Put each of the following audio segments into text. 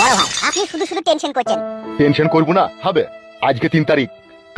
বড় ভাই আপনি শুধু শুধু টেনশন করছেন। টেনশন করবো না হবে। আজকে 3 তারিখ,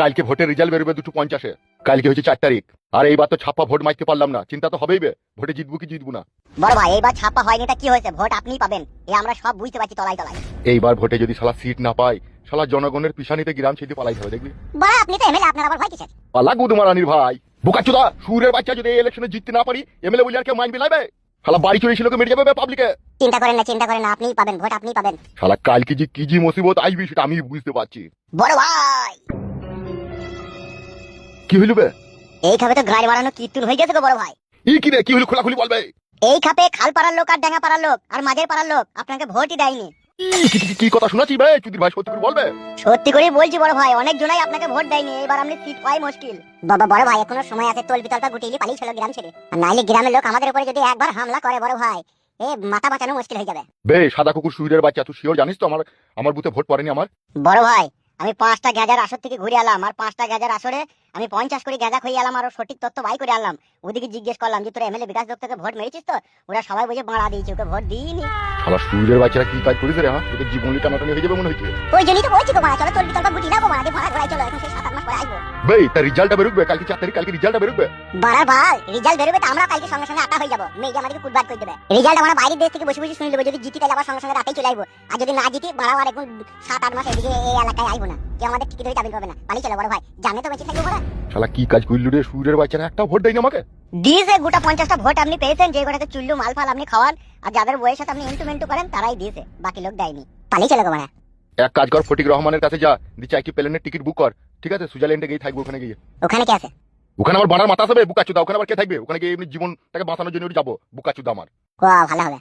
কালকে ভোটের রেজাল্ট বেরোবে 2:50-এ, কালকে হচ্ছে 4 তারিখ। আর এইবার তো ছাপ্পা ভোট মারতে পারলাম না, চিন্তা তো হবেই বে, ভোটে জিতবো কি জিতবো না। বড় ভাই এইবার ছাপ্পা হয়নি, এটা কি হয়েছে? ভোট আপনিই পাবেন, এ আমরা সব বুঝতে পারছি তলায় তলায়। এইবার ভোটে যদি শালা সিট না পাই, শালা জনগণের পিছানিতে গ্রাম ছেড়ে পালাইতে হবে, দেখবি। বড় আপনি তো এমএলএ, আপনার আবার ভয় কিসের? পালা গুদমারানির ভাই, বোকাচোদা সুরের বাচ্চা, যদি এই ইলেকশনে জিততে না পারি, এমএলএ বলি আর কেউ মাইন্ড বিলাইবে? শালা বাড়ি চলে এসে লোকে মেরে যাবে পাবলিকে। চিন্তা করেন না, আপনিই পাবেন ভোট, আপনিই পাবেন। শালা কালকে যে কি মুসিবত আসবি সেটা আমি বুঝতে পারছি। বড় ভাই কি হইল বে? এই খাপে তো গাড়ি মারানো কীর্তন হয়ে গেছে গো বড় ভাই। কি রে, কি হইল খোলাখুলি বলবে। এই খাপে খাল পাড়ার লোক আর ডেঙ্গা পাড়ার লোক আর মাঝের পাড়ার লোক আপনাকে ভোটই দেয়নি। কি কথা শোনাচ্ছি ভাই, চুদির ভাই সত্যি করে বলবে। সত্যি করে বলছি বড় ভাই, অনেক জনাই আপনাকে ভোট দেয়নি, এবার আপনি সিট পাই মুশকিল। বাবা বড় ভাই এখনো সময় আছে, তলবি তলপা গুটিয়ে পালিয়ে চলো গ্রাম ছেড়ে, আর নাইলে গ্রামের লোক আমাদের উপরে যদি একবার হামলা করে বড় ভাই, এ মাথা বাঁচানো মুশকিল হয়ে যাবে। বে সাদা কুকুর সুরের বাচ্চা, তুই শিওর জানিস তো আমার বুথে ভোট পড়েনি আমার? বড় ভাই আমি 5টা গ্যাজার আসর থেকে ঘুরে এলাম, আর 5টা গ্যাজার আসরে আমি 50 করে গ্যাজা খুঁজে এলাম, আর সঠিক তথ্য বাই করে আনলাম। ওদিকে জিজ্ঞেস করলাম যে তোর এমএলএ বিকাশ দত্তকে ভোট মেরেছিস তো? ওরা সবাই বুঝে বাড়া দিয়েছে, ওকে ভোট দিইনি। শালা সুরের বাচ্চারা কি কাজ করেছে রে? হ্যাঁ, তোকে জীবনলি টানাটানি হয়ে যাবে মনে হচ্ছে। ওই জন্যই তো বলছি গো মারা, চলো তলবি তলপা গুটি না গো মারা, দিয়ে ভাড়া ঘোরাই চলো, এখন সেই 7-8 মাস পরে আসবো। বে তার রেজাল্টটা বেরোবে কালকে 4 তারিখ, কালকে রেজাল্টটা বেরোবে। বাড়ার ভাই রেজাল্ট বেরোবে তো আমরা কালকে সঙ্গে সঙ্গে আটা হয়ে যাবো, মেয়ে আমাদেরকে কুটবাদ করে দেবে। রেজাল্ট আমরা বাইরের দেশ থেকে বসে বসে শুনে নেবো, যদি জিতি তাহলে আবার সঙ্গে সঙ্গে রাতেই চলে আসবো, আর যদি না জিতি বাড়া আর এখন 7-8 মাস এদিকে এই এলাকায় আইবো না, কেউ আমাদের টিকিট হয়ে চাবিল পাবে না, পালিয়ে চলো বড় ভাই, জানে তো বেঁচে থাকবো বড়। শালা কি কাজ করলি রে সুরের বাচ্চারা, একটা ভোট দেয়নি আমাকে। দিয়েছে গোটা 50টা ভোট আপনি পেয়েছেন, যে গোটাতে চুল্লু মালফাল আপনি খাওয়ান, আর যাদের বইয়ের সাথে আপনি ইন্টুমেন্টু করেন তারাই দিয়েছে, বাকি লোক দেয়নি, পালিয়ে চলো গো মারা। এক কাজ কর, ফটিক রহমানের কাছে যা, দিচ্ছে একটি প্লেনের টিকিট বুক কর, ঠিক আছে? সুইজারল্যান্ডে গিয়ে থাকবো, ওখানে গিয়ে। ওখানে কি আছে? ওখানে আমার বানার মাথা আসবে বুকাচুদা, ওখানে আবার কে থাকবে? ওখানে গিয়ে এমনি জীবনটাকে বাঁচানোর জন্য যাবো বুকাচুদা আমার। ভালো হবে।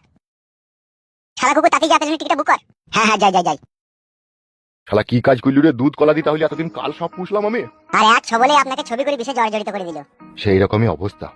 শালা কুকুর তাকে যা প্লেনের টিকিটটা বুক কর। হ্যাঁ হ্যাঁ যাই। শালা কি কাজ করলি রে, দুধ কলা দিতে হলে এতদিন কাল সব পুষলাম আমি, আর এক ছবলে আপনাকে ছবি করে বিশে জর্জরিত করে দিল। সেই রকমই অবস্থা।